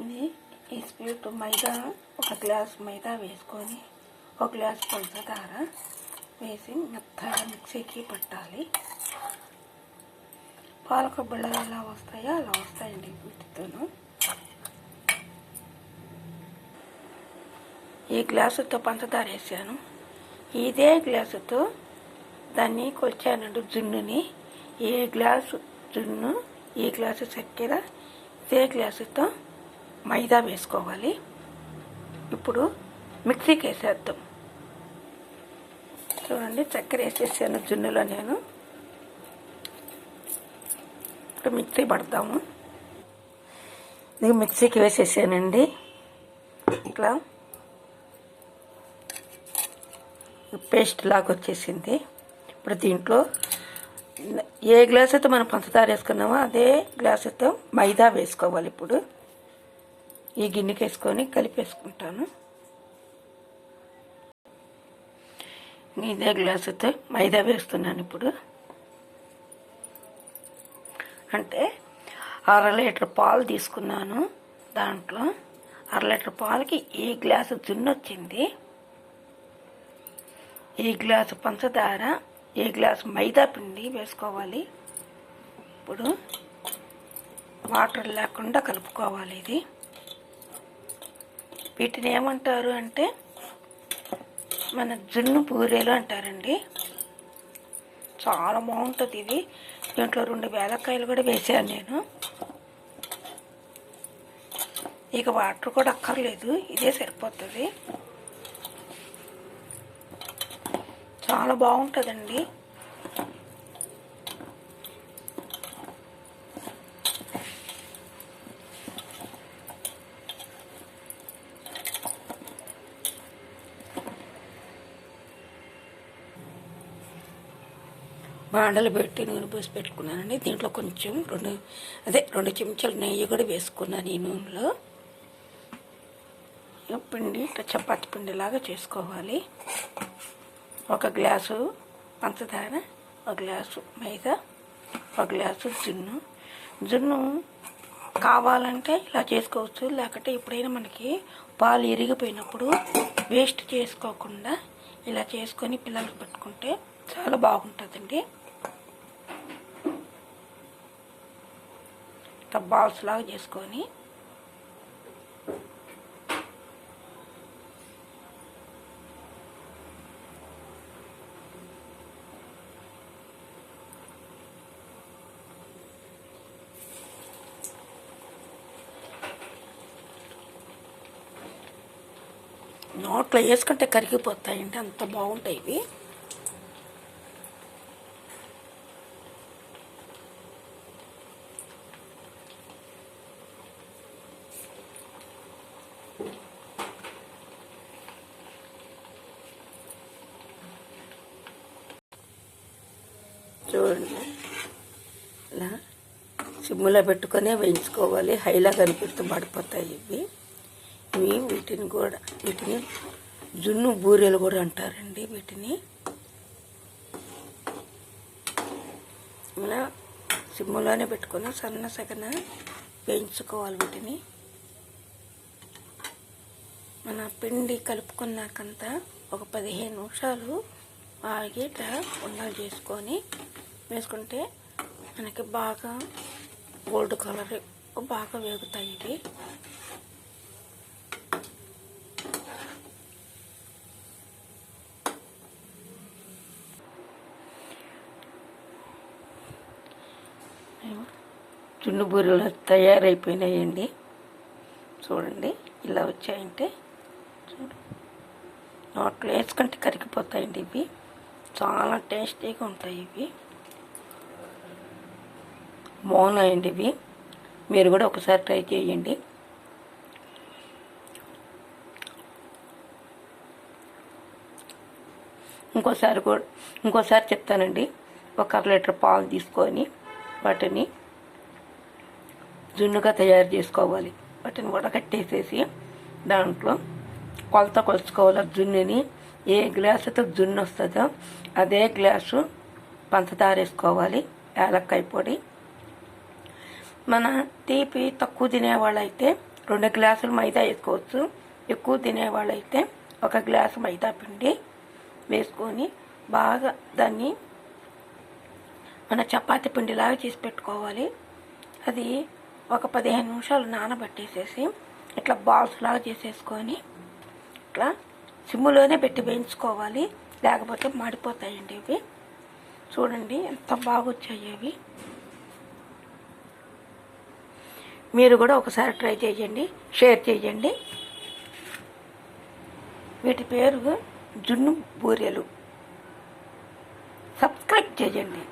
ఈ స్వీట్ మైదా, ఒక గ్లాస్ మైదా వేసుకొని ఒక గ్లాస్ పంచదార వేసి మెత్తగా మిక్సీకి పట్టాలి. పాలక బిళ్ళలు ఎలా వస్తాయో అలా వస్తాయండి వీటితోనూ. ఈ గ్లాసుతో పంచదార వేసాను. ఇదే గ్లాసుతో దాన్ని కొలిచానండి జున్నుని. ఏ గ్లాసు జున్ను, ఈ గ్లాసు చక్కెర, ఇదే గ్లాసుతో మైదా వేసుకోవాలి. ఇప్పుడు మిక్సీకి వేసేద్దాం. చూడండి, చక్కెర వేసేసాను జున్నులో నేను. ఇప్పుడు మిక్సీ పడతాము. ఇది మిక్సీకి వేసేసానండి. ఇట్లా పేస్ట్ లాగా వచ్చేసింది. ఇప్పుడు దీంట్లో ఏ గ్లాసుతో మనం పంచదార వేసుకున్నామో అదే గ్లాసుతో మైదా వేసుకోవాలి. ఇప్పుడు ఈ గిన్నెకి వేసుకొని కలిపేసుకుంటాను. ఇదే గ్లాసుతో మైదా వేస్తున్నాను. ఇప్పుడు అంటే 1/2 లీటర్ పాలు తీసుకున్నాను. దాంట్లో 1/2 లీటర్ పాలకి ఈ గ్లాసు జున్ను వచ్చింది. ఈ గ్లాసు పంచదార, ఈ గ్లాసు మైదా పిండి వేసుకోవాలి. ఇప్పుడు వాటర్ లేకుండా కలుపుకోవాలి. ఇది వీటిని ఏమంటారు అంటే మన జున్ను పూరీలు అంటారండి. చాలా బాగుంటుంది ఇది. దీంట్లో 2 ఏలక్కాయలు కూడా వేసాను నేను. ఇక వాటర్ కూడా అక్కర్లేదు, ఇదే సరిపోతుంది. చాలా బాగుంటుందండి. బాండలు పెట్టి నూనె పోసి పెట్టుకున్నానండి. దీంట్లో కొంచెం 2 చెంచాలు నెయ్యి కూడా వేసుకున్నాను ఈ నూనెలో. పిండి చపాతి పిండిలాగా చేసుకోవాలి. 1 గ్లాసు పంచదార, 1 గ్లాసు మైదా, 1 గ్లాసు జున్ను కావాలంటే ఇలా చేసుకోవచ్చు. లేకపోతే ఎప్పుడైనా మనకి పాలు ఇరిగిపోయినప్పుడు వేస్ట్ చేసుకోకుండా ఇలా చేసుకొని పిల్లలకు పెట్టుకుంటే చాలా బాగుంటుందండి. బాల్స్ లాగా చేసుకొని నోట్లో వేసుకుంటే కరిగిపోతాయండి, అంత బాగుంటాయి ఇవి. చూడండి, ఇలా సిమ్లో పెట్టుకొని వేయించుకోవాలి. హైలా కనిపిస్తూ పడిపోతాయి ఇవి. వీటిని జున్ను బూరెలు కూడా అంటారండి. వీటిని ఇలా సిమ్లోనే పెట్టుకొని సగన వేయించుకోవాలి. వీటిని మన పిండి కలుపుకున్నాకంతా ఒక 15 నిమిషాలు ఆగి ఇట్లా ఉండలు చేసుకొని వేసుకుంటే మనకి బాగా గోల్డ్ కలర్ బాగా వేగుతాయి ఇవి. జున్ను బూరెలు తయారైపోయినాయండి. చూడండి, ఇలా వచ్చాయంటే నోట్లో వేసుకుంటే కరిగిపోతాయండి. ఇవి చాలా టేస్టీగా ఉంటాయి. ఇవి బాగున్నాయండి. ఇవి మీరు కూడా ఒకసారి ట్రై చేయండి. ఇంకోసారి చెప్తానండి. 1/2 లీటర్ పాలు తీసుకొని వాటిని జున్నుగా తయారు చేసుకోవాలి. వాటిని వడకట్టేసేసి దాంట్లో కొలత కొలుచుకోవాలి. జున్నుని ఏ గ్లాసుతో జున్ను వస్తుందో అదే గ్లాసు పంచదార వేసుకోవాలి. యాలక్కాయ పొడి. మన తీపి తక్కువ తినేవాళ్ళైతే 2 గ్లాసులు మైదా వేసుకోవచ్చు. ఎక్కువ తినేవాళ్ళు అయితే 1 గ్లాసు మైదా పిండి వేసుకొని బాగా దాన్ని మన చపాతీ పిండిలాగా చేసి పెట్టుకోవాలి. అది ఒక 15 నిమిషాలు నానబెట్టేసేసి ఇట్లా బాల్స్ లాగా చేసేసుకొని ఇట్లా సిమ్ములోనే పెట్టి వేయించుకోవాలి, లేకపోతే మాడిపోతాయండి ఇవి. చూడండి ఎంత బాగా వచ్చాయి అవి. మీరు కూడా ఒకసారి ట్రై చేయండి, షేర్ చేయండి. వీటి పేరు జున్ను బూరెలు. సబ్స్క్రైబ్ చేయండి.